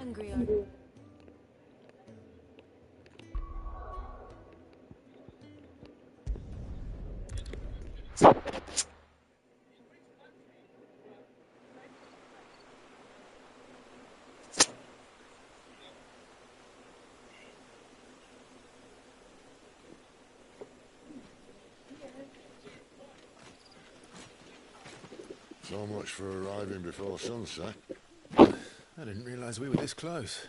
hungry, are you? So much for arriving before sunset. I didn't realize we were this close.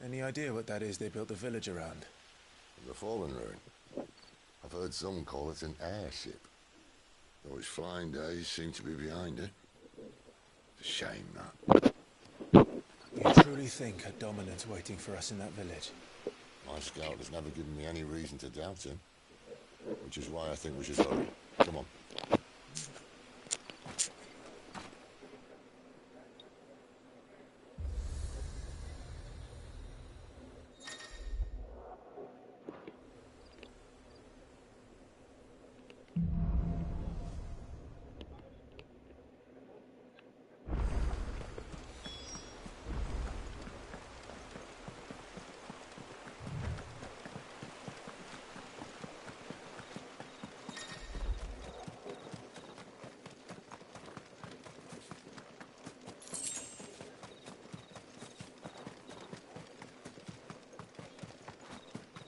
Any idea what that is they built the village around? The Fallen Ruin. I've heard some call it an airship. Though its flying days seem to be behind it. It's a shame, that. You truly think a dominant's waiting for us in that village? My scout has never given me any reason to doubt him. Which is why I think we should hurry. Come on.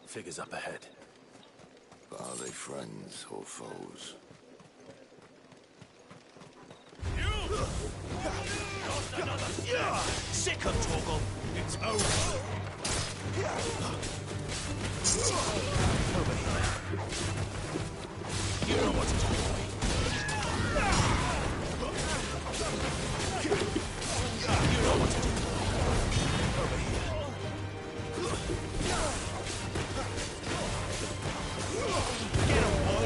Figures up ahead. But are they friends or foes? Sick of Torgal! It's over! Over here. You know what to do, boy. You know what to do, boy. Over here. Get him, boy!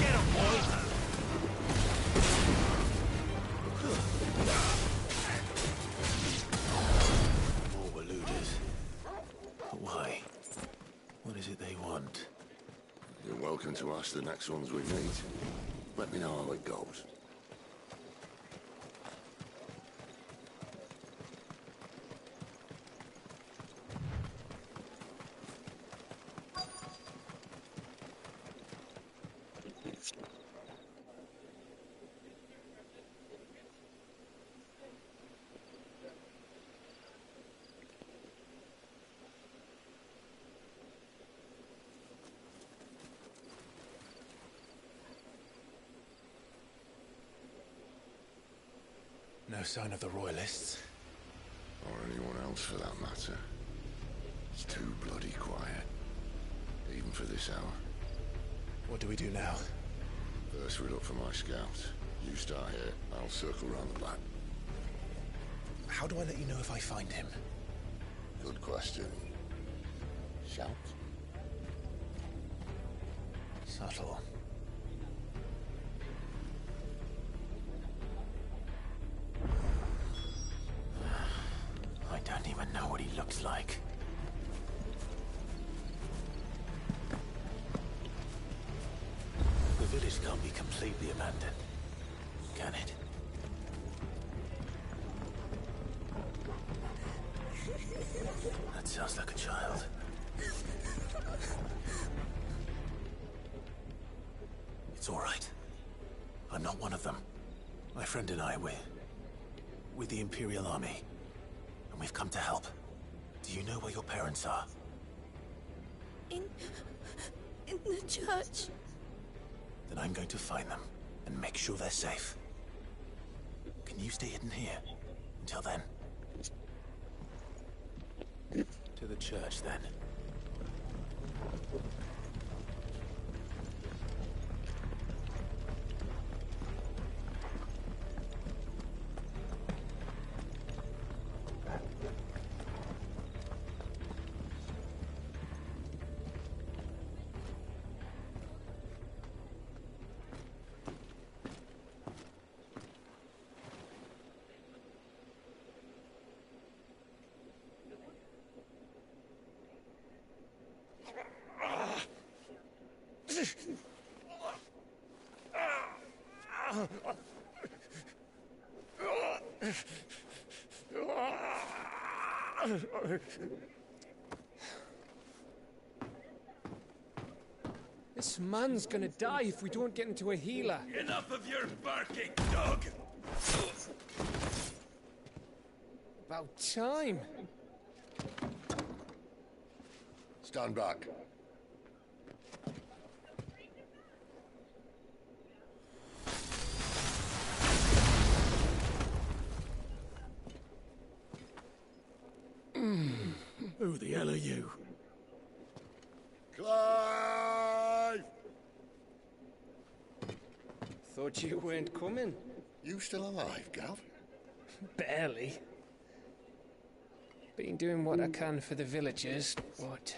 Get him, boy! More eluders. But why? What is it they want? You're welcome to ask the next ones we meet. Let me know how it goes. No sign of the Royalists. Or anyone else for that matter. It's too bloody quiet. Even for this hour. What do we do now? First we look for my scout. You start here, I'll circle round the back. How do I let you know if I find him? Good question. Shout? Subtle. I don't even know what he looks like. The village can't be completely abandoned, can it? That sounds like a child. It's all right. I'm not one of them. My friend and I, we're with the Imperial Army. And we've come to help. Do you know where your parents are? In the church. Then I'm going to find them and make sure they're safe. Can you stay hidden here until then? To the church, then. This man's gonna die if we don't get into a healer. Enough of your barking, dog! About time. Stand back. Who the hell are you? Clive! Thought you weren't coming. You still alive, Gav? Barely. Been doing what I can for the villagers, but...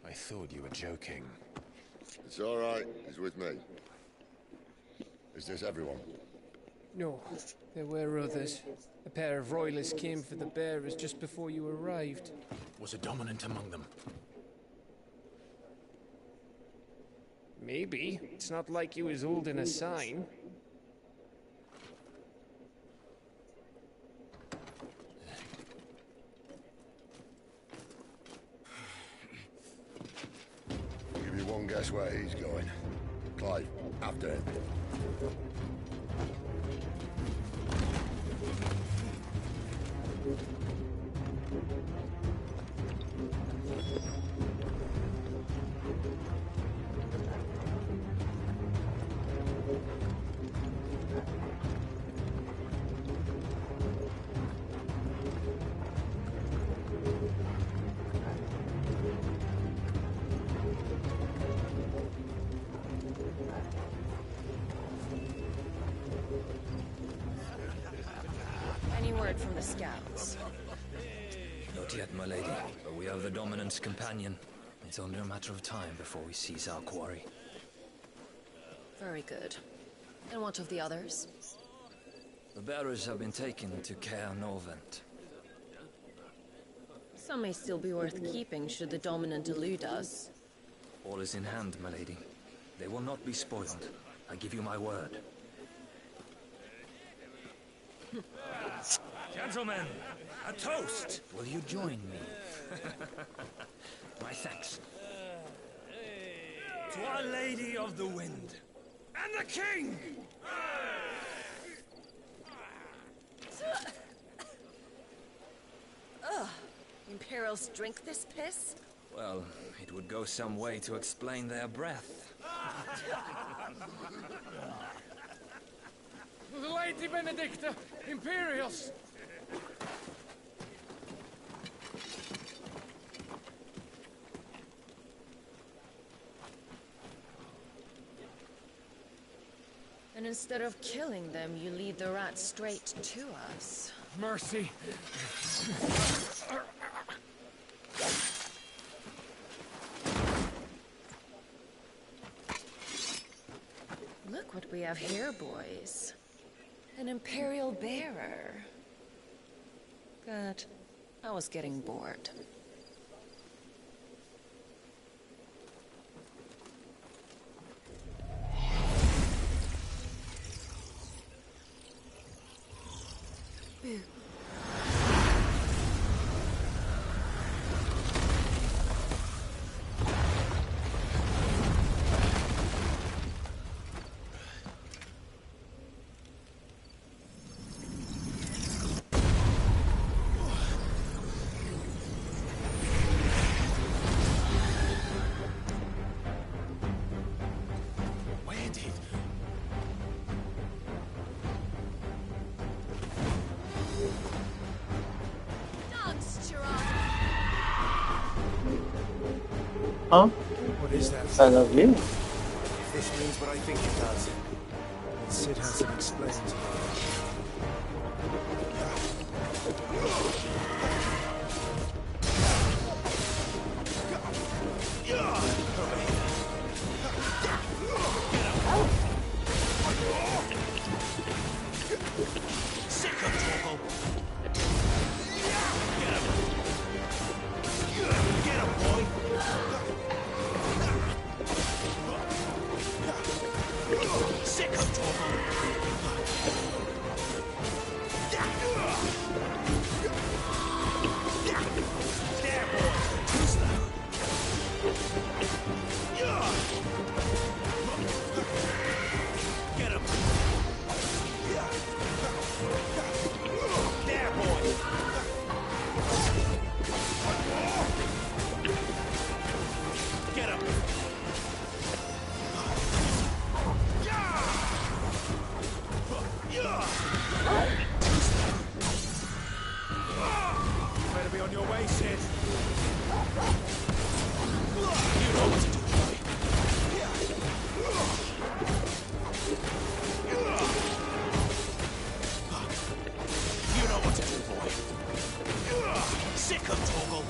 I thought you were joking. It's all right. He's with me. Is this everyone? No, there were others. A pair of royalists came for the bearers just before you arrived. Was a dominant among them? Maybe. It's not like he was holding a sign. Give you one guess where he's going. Clive, after him. Any word from the scouts? Not yet, my lady, but we have the Dominant's companion. It's only a matter of time before we seize our quarry. Very good. And what of the others? The bearers have been taken to Caer Novent. Some may still be worth keeping should the Dominant elude us. All is in hand, my lady. They will not be spoiled. I give you my word. Gentlemen, a toast! Will you join me? My thanks. To Our Lady of the Wind. And the King! Ugh. Imperials drink this piss? Well, it would go some way to explain their breath. The Lady Benedicta! Imperials! And instead of killing them, you lead the rats straight to us. Mercy! Look what we have here, boys. An Imperial bearer. Good. I was getting bored. Boo. Huh? What is that? I love you. If this means what I think it does, then Sid has to explain to me. Sick of trouble. Get him, boy. your way, Sid. You know what to do, boy. You know what to do, boy. Sick of Toggle.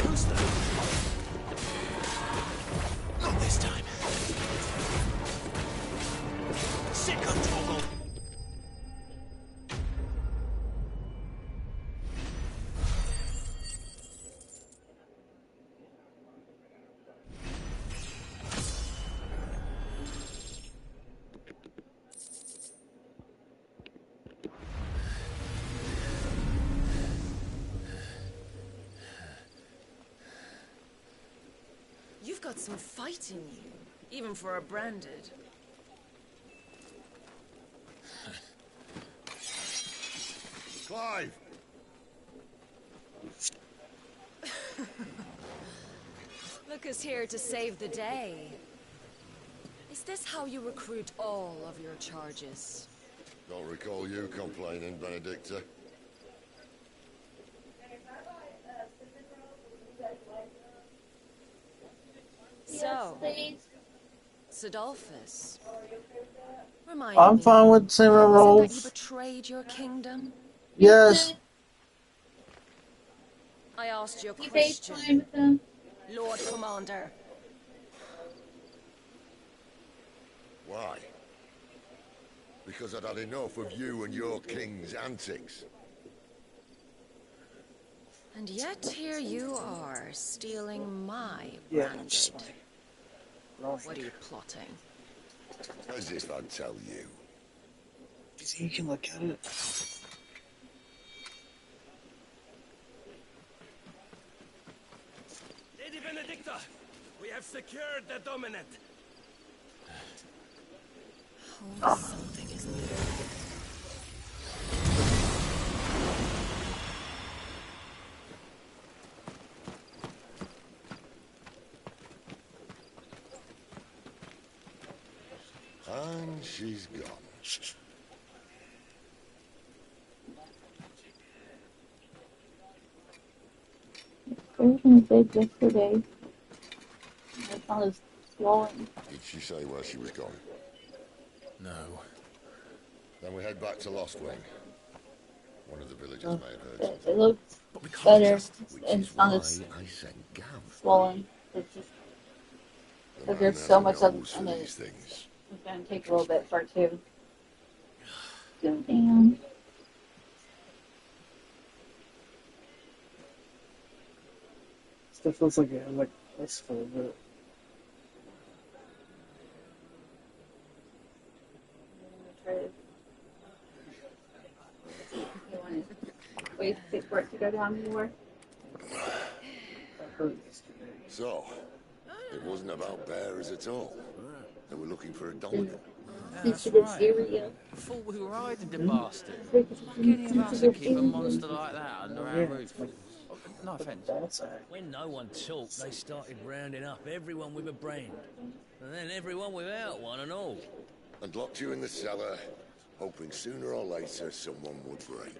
Who's that? Not this time. Sick of Toggle. You've got some fight in you, even for a branded. Clive! Look who's here to save the day. Is this how you recruit all of your charges? Don't recall you complaining, Benedicta. So, Sidolphus, remind I'm me, fine with cinnamon how was it that you rolls. betrayed your kingdom? Yes. I asked you a You question, FaceTime with them? Lord Commander. Why? Because I'd had enough of you and your king's antics. And yet here you are, stealing my Yeah, branded. just like What are you plotting? As if I'd tell you. you can look at it. Lady Benedicta, we have secured the dominant. Oh, something is there. And she's gone. Everything said yesterday. My son is swollen. Did she say where she was going? No. Then we head back to Lost Wing. One of the villagers may have heard It something. looks But we can't better. just... Which And is it's why not as I sent Gav. swollen. It's just The because man there's has so a much of nose for and these it's things. gonna take a little bit for it to go down. Stuff feels like it had like this for a bit. Try to you want to wait for it to go down more. I heard yesterday. So, it wasn't about bearers at all. They were looking for a dominant. Sensitive area. Thought we were hiding the bastard. Any Any of us would keep a monster like that under our Yeah, roof. it's like No offence. that's When no one talked, they started rounding up everyone with a brand. And then everyone without one and all. And locked you in the cellar, hoping sooner or later someone would break.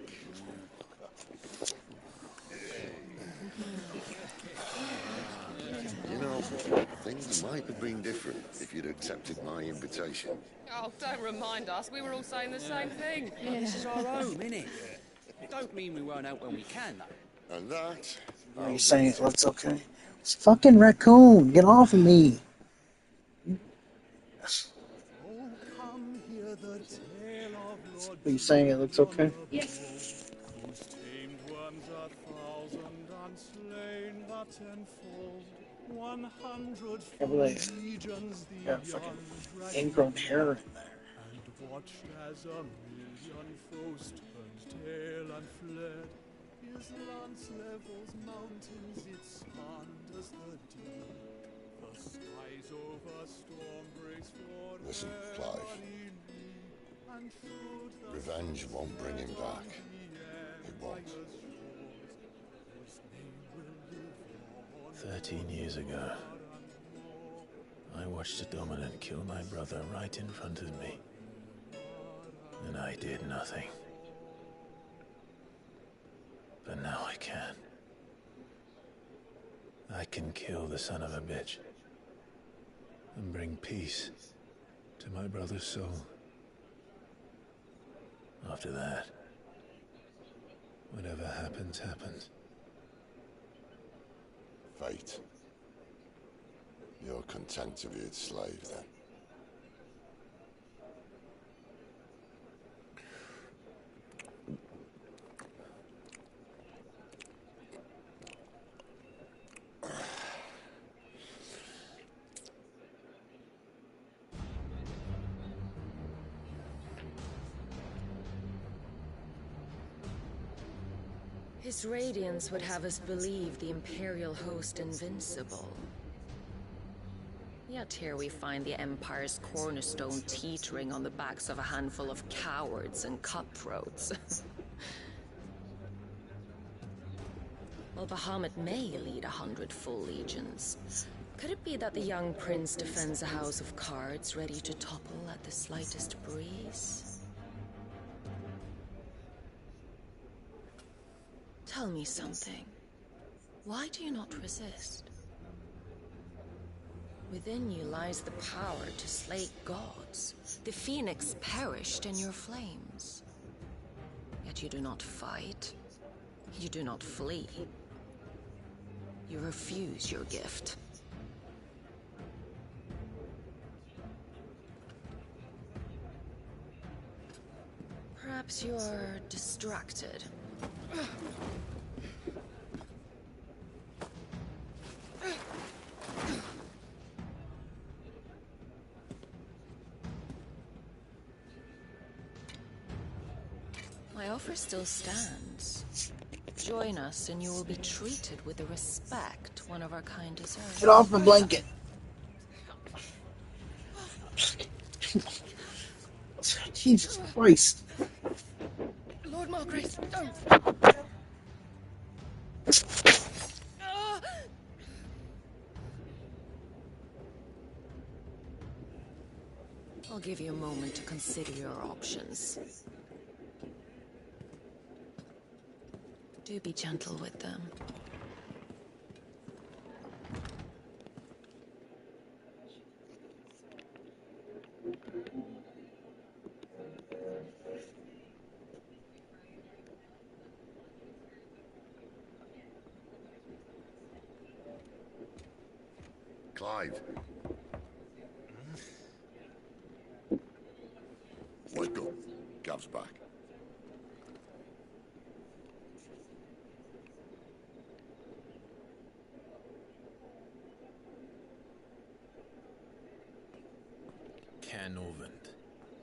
You know, things might have been different if you'd accepted my invitation. Oh, don't remind us. We were all saying the same thing. This is our home, innit? Don't mean we won't out when we can, though. And that... Are you saying it looks okay? It's fucking raccoon. Get off of me. Are you saying it looks okay? Yes. Everybody got fucking ingrown hair in there. Watched as a million foes turned tail and fled. His lance levels mountains, it sanders the deep. The skies over storm breaks for Listen, Clive. Revenge won't bring him back. It won't. 13 years ago, I watched a dominant kill my brother right in front of me. And I did nothing. But now I can. I can kill the son of a bitch. And bring peace to my brother's soul. After that, whatever happens, happens. Fate. You're content to be its slave, then? His radiance would have us believe the Imperial host invincible. Yet here we find the Empire's cornerstone teetering on the backs of a handful of cowards and cutthroats. While Bahamut may lead 100 full legions, could it be that the young prince defends a house of cards ready to topple at the slightest breeze? Tell me something. Why do you not resist? Within you lies the power to slay gods. The phoenix perished in your flames. Yet you do not fight. You do not flee. You refuse your gift. Perhaps you are distracted. My offer still stands. Join us and you will be treated with the respect one of our kind deserves. Get off the blanket. Jesus Christ. Lord Malgrace, don't! I'll give you a moment to consider your options. Do be gentle with them. Clive. Wake up. Gav's back.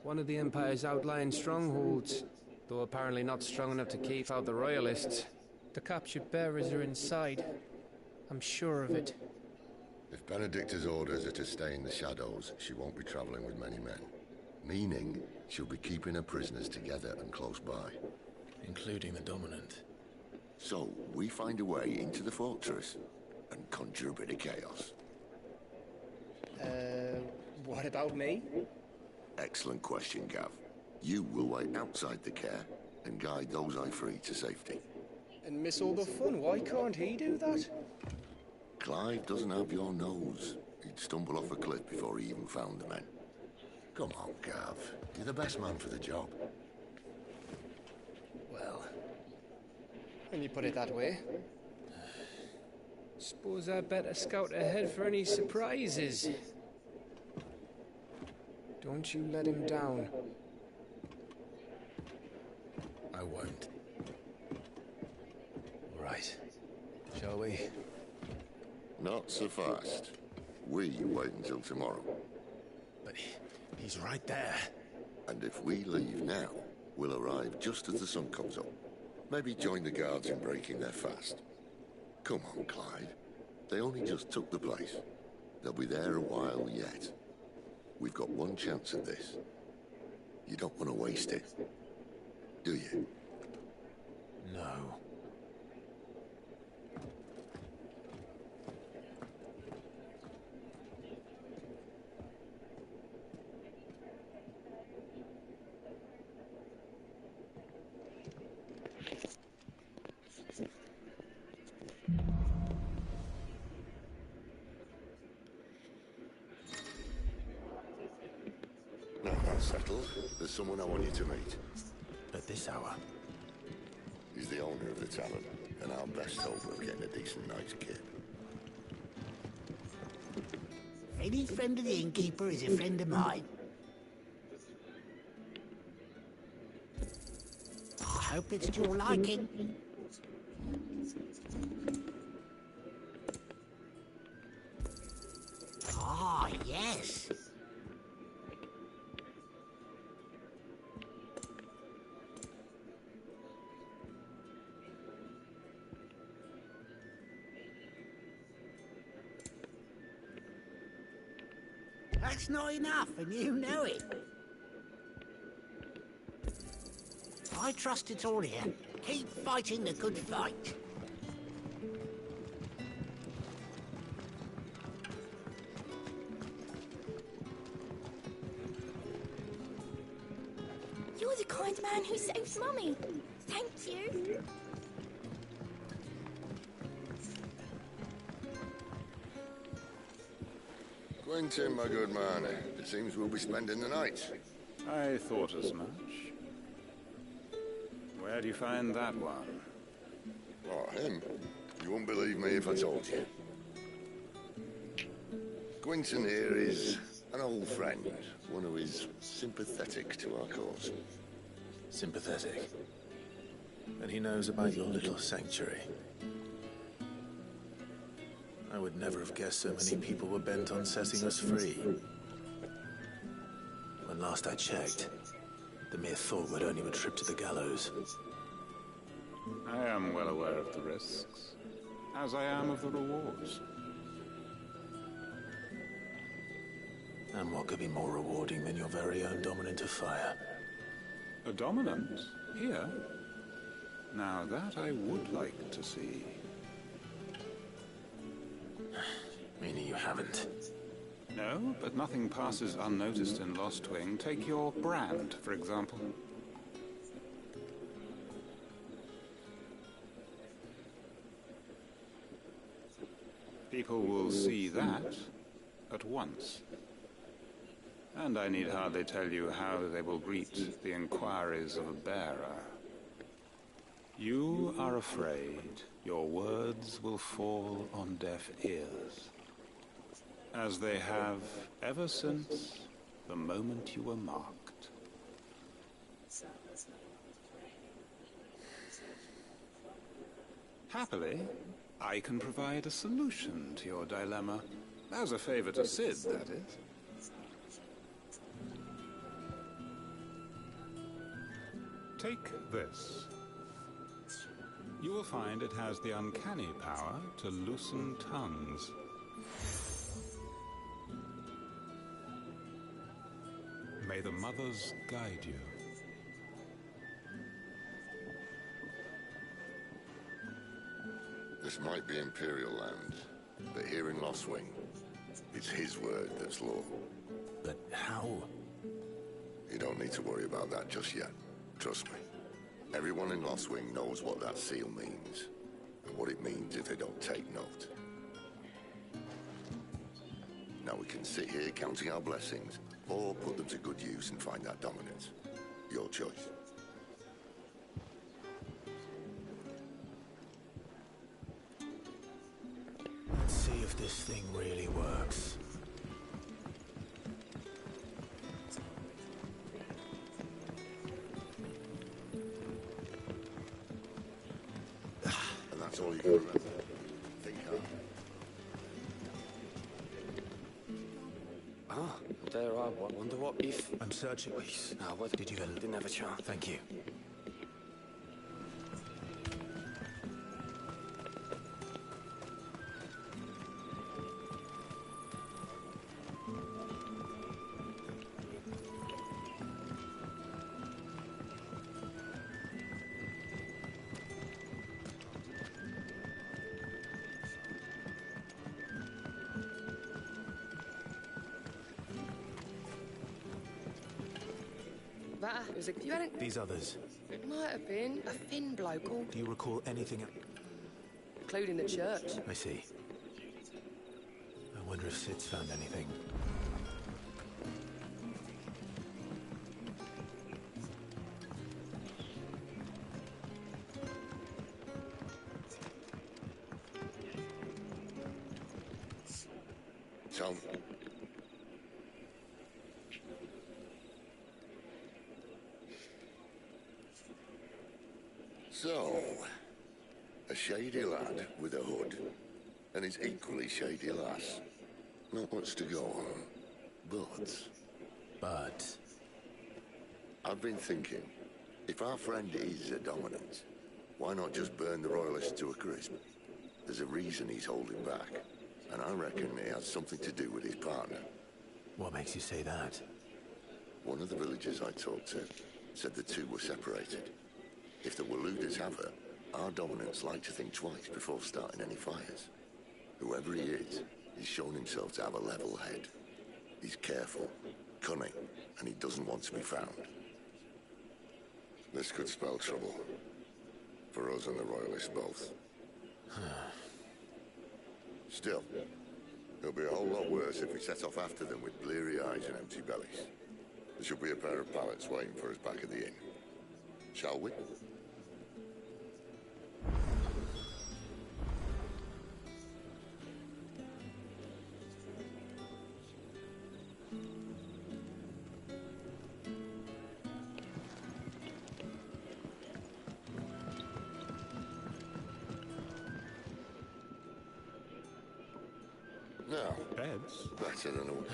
One of the Empire's outlying strongholds, though apparently not strong enough to keep out the Royalists. The captured bearers are inside. I'm sure of it. If Benedicta's orders are to stay in the shadows, she won't be traveling with many men. Meaning, she'll be keeping her prisoners together and close by. Including the Dominant. So, we find a way into the fortress and conjure a bit of chaos. What about me? Excellent question, Gav. You will wait outside the care and guide those I free to safety. And miss all the fun, why can't he do that? Clive doesn't have your nose. He'd stumble off a cliff before he even found the men. Come on, Gav. You're the best man for the job. Well, when you put it that way. Suppose I'd better scout ahead for any surprises. Don't you let him down. I won't. All right. Shall we? Not so fast. We wait until tomorrow. But he's right there. And if we leave now, we'll arrive just as the sun comes up. Maybe join the guards in breaking their fast. Come on, Clyde. They only just took the place. They'll be there a while yet. We've got one chance at this. You don't want to waste it, do you? No. settled, there's someone I want you to meet. At this hour? He's the owner of the tavern, and our best hope of getting a decent night's kip. Any friend of the innkeeper is a friend of mine. I hope it's to your liking. Ah, yes. That's not enough, and you know it. I trust it's all here. Keep fighting the good fight. You're the kind man who saved Mummy. Thank you. Quentin, my good man, it seems we'll be spending the night. I thought as much. Where do you find that one? Oh, him? You wouldn't believe me if I told you. Quentin here is an old friend, one who is sympathetic to our cause. Sympathetic? And he knows about your little sanctuary. I would never have guessed so many people were bent on setting us free. When last I checked, the mere thought would only a trip to the gallows. I am well aware of the risks, as I am of the rewards. And what could be more rewarding than your very own dominant of fire? A dominant? Here? Now that I would like to see. Meaning you haven't? No, but nothing passes unnoticed in Lost Wing. Take your brand, for example. People will see that at once. And I need hardly tell you how they will greet the inquiries of a bearer. You are afraid your words will fall on deaf ears, as they have ever since the moment you were marked. Happily, I can provide a solution to your dilemma. As a favor to Sid, that is. Take this. You will find it has the uncanny power to loosen tongues. May the mothers guide you. This might be Imperial land, but here in Lost Wing, it's his word that's law. But how? You don't need to worry about that just yet. Trust me. Everyone in Lost Wing knows what that seal means, and what it means if they don't take note. Now we can sit here counting our blessings, or put them to good use and find that dominance. Your choice. Let's see if this thing really works. And that's all you can remember. Think hard. Ah, there I wonder what if... I'm searching. Please. No, what Did you didn't have a chance. Thank you. You hadn't... These others. It might have been a thin bloke, or... Do you recall anything? Including the church. I see. I wonder if Sid's found anything. Tom. So, a shady lad with a hood, and his equally shady lass. Not much to go on, but... I've been thinking, if our friend is a dominant, why not just burn the royalists to a crisp? There's a reason he's holding back, and I reckon it has something to do with his partner. What makes you say that? One of the villagers I talked to said the two were separated. If the Waluders have her, our dominants like to think twice before starting any fires. Whoever he is, he's shown himself to have a level head. He's careful, cunning, and he doesn't want to be found. This could spell trouble. For us and the Royalists both. Still, it'll be a whole lot worse if we set off after them with bleary eyes and empty bellies. There should be a pair of pallets waiting for us back at the inn. Shall we? No. Beds? Better than all.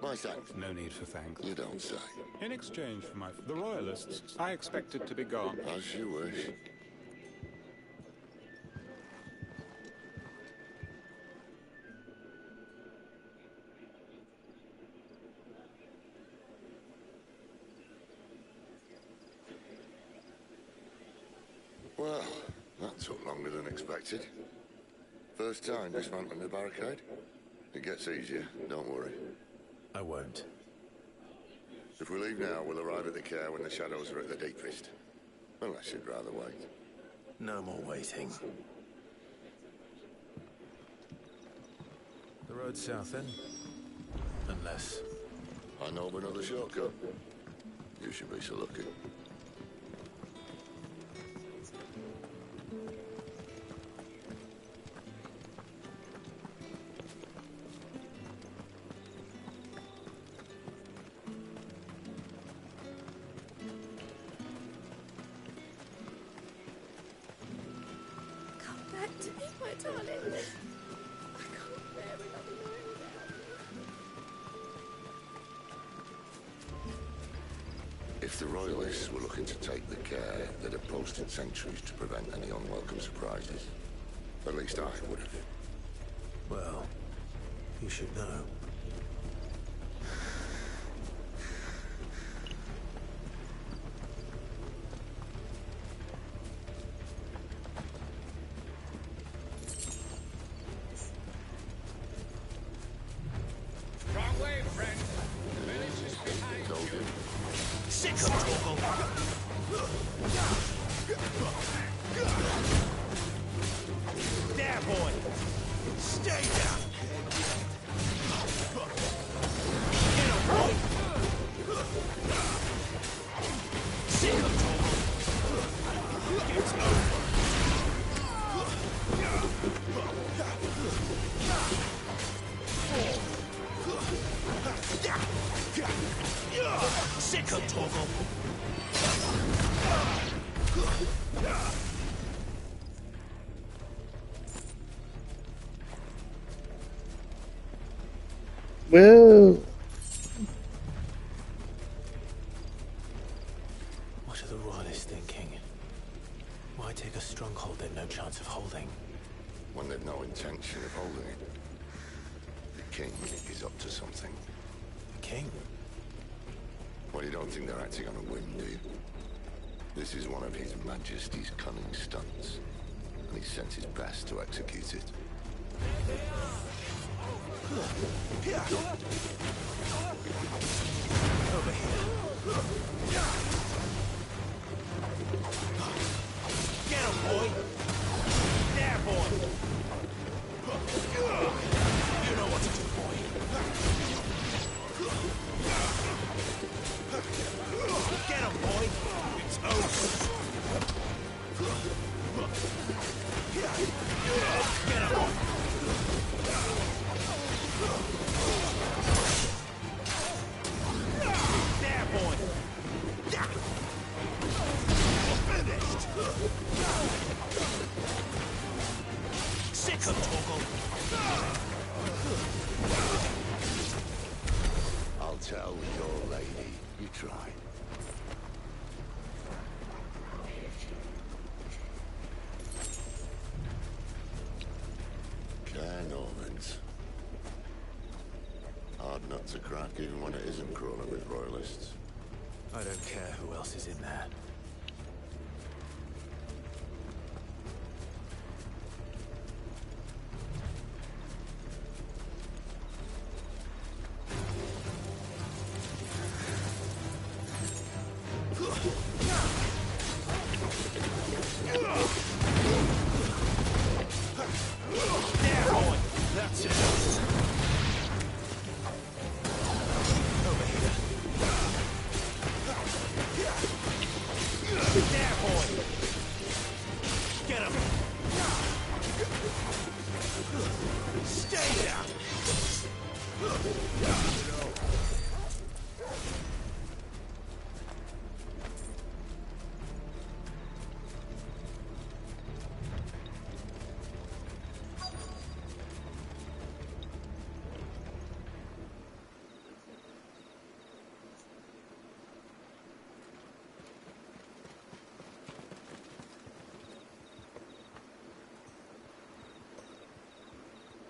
My thanks. No need for thanks. You don't say. In exchange for the Royalists, I expected to be gone. As you wish. Well, that took longer than expected. First time dismantling the barricade? It gets easier, don't worry. I won't. If we leave now, we'll arrive at the care when the shadows are at the deepest. Unless you'd rather wait. No more waiting. The road south then? Unless... I know of another shortcut. You should be so lucky. If the Royalists were looking to take the care, they'd have posted sentries to prevent any unwelcome surprises. At least I would have. Well, you should know. Whoa. What are the Royalists thinking? Why take a stronghold they've no chance of holding? When they've no intention of holding it. The king is up to something. The king? Well, you don't think they're acting on a whim, do you? This is one of His Majesty's cunning stunts, and he sent his best to execute it. Over here. Get him, boy! There, boy! You know what to do, boy. Get him, boy! It's over! Get him! when it isn't crawling with royalists. I don't care who else is in there. That's it. Over here. There, boy. Get him. Stay there.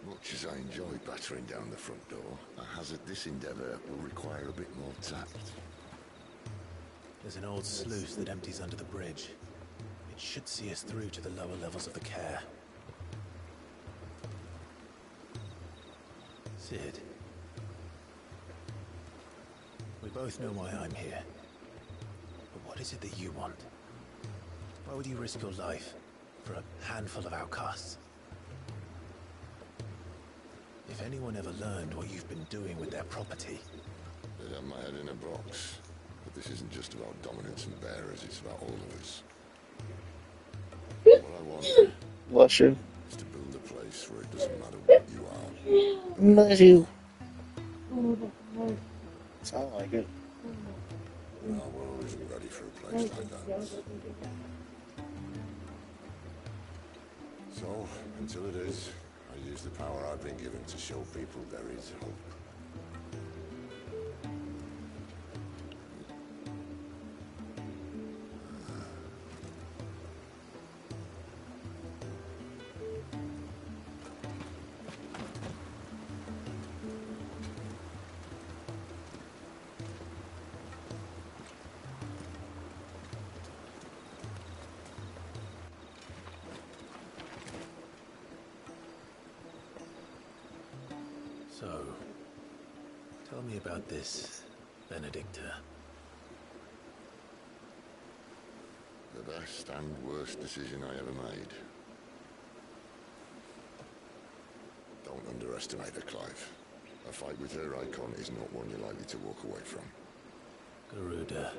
Much as I enjoy battering down the front door, I hazard this endeavour will require a bit more tact. There's an old sluice that empties under the bridge. It should see us through to the lower levels of the care. Sid. We both know why I'm here. But what is it that you want? Why would you risk your life for a handful of outcasts? If anyone ever learned what you've been doing with their property... They have my head in a box. But this isn't just about dominance and bearers, it's about all of us. What I want Bless you. is to build a place where it doesn't matter what you are. Bless you. Sound like it. Our world isn't ready for a place like that. So, until it is, I use the power I've been given to show people there is hope. So, tell me about this, Benedicta. The best and worst decision I ever made. Don't underestimate her, Clive. A fight with her icon is not one you're likely to walk away from. Garuda.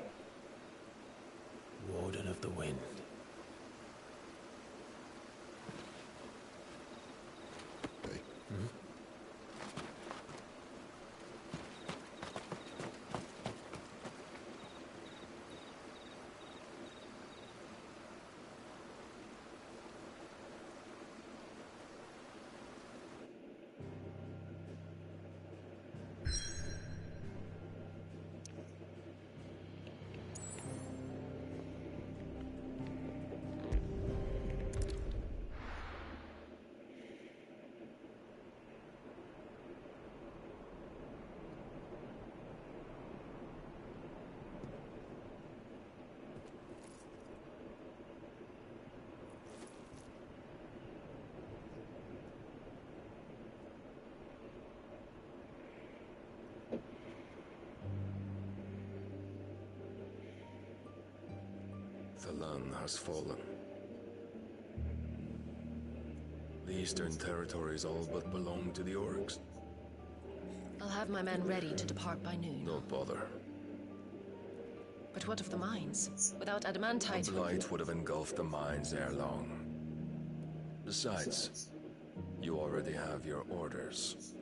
Warden of the Wind. Hey? Hmm? The land has fallen. The Eastern territories all but belong to the orcs. I'll have my men ready to depart by noon. Don't bother. But what of the mines? Without adamantite... The blight would have engulfed the mines ere long. Besides, you already have your orders.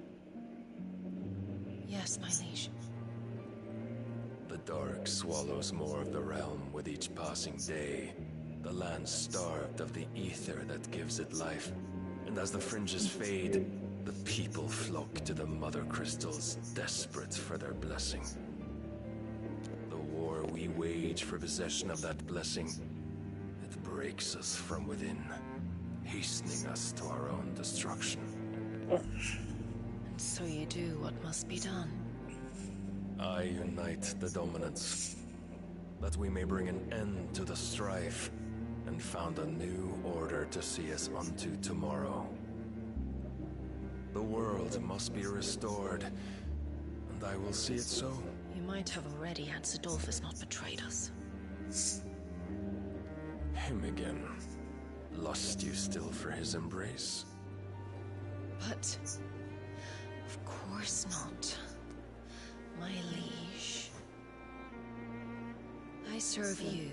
Yes, my liege. The dark swallows more of the realm with each passing day. The land starved of the ether that gives it life. And as the fringes fade, the people flock to the mother crystals, desperate for their blessing. The war we wage for possession of that blessing, it breaks us from within, hastening us to our own destruction. And so you do what must be done. I unite the dominants, that we may bring an end to the strife, and found a new order to see us unto tomorrow. The world must be restored, and I will see it so. You might have already had Sidolphus not betrayed us. Him again. Lust you still for his embrace? But... of course not. My liege. I serve you,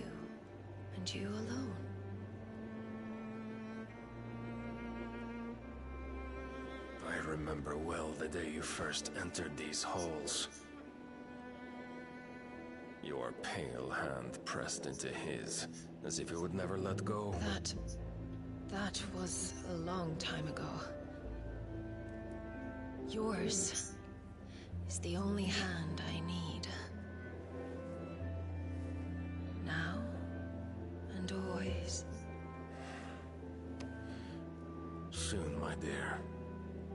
and you alone. I remember well the day you first entered these halls. Your pale hand pressed into his, as if it would never let go. That was a long time ago. Yours is the only hand I need. Now and always. Soon, my dear.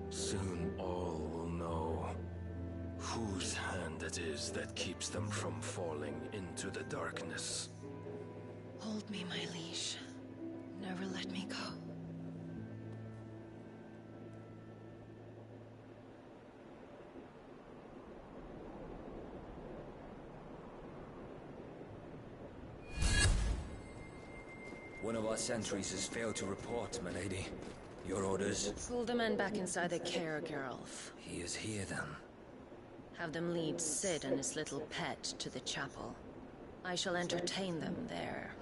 Soon all will know whose hand it is that keeps them from falling into the darkness. Hold me, my liege. Never let me go. One of our sentries has failed to report, my lady. Your orders? Pull the men back inside the care, Geralf. He is here, then. Have them lead Sid and his little pet to the chapel. I shall entertain them there.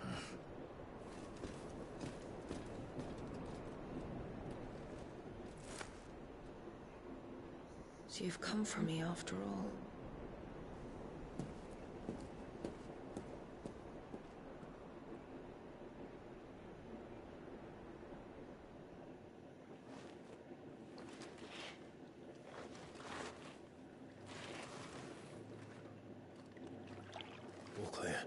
So you've come for me after all. All clear.